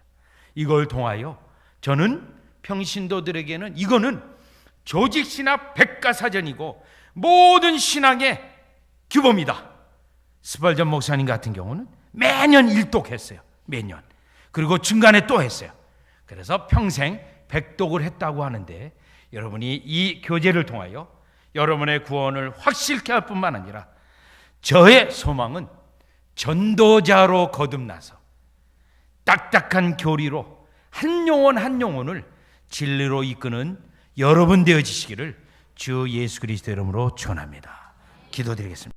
Speaker 1: 이걸 통하여 저는 평신도들에게는 이거는 조직신학 백과사전이고 모든 신앙의 규범이다. 스펄전 목사님 같은 경우는 매년 일독했어요. 매년. 그리고 중간에 또 했어요. 그래서 평생 백독을 했다고 하는데, 여러분이 이 교제를 통하여 여러분의 구원을 확실케 할 뿐만 아니라 저의 소망은 전도자로 거듭나서 딱딱한 교리로 한 영혼 한 영혼을 진리로 이끄는 여러분 되어지시기를 주 예수 그리스도 이름으로 축원합니다. 기도드리겠습니다.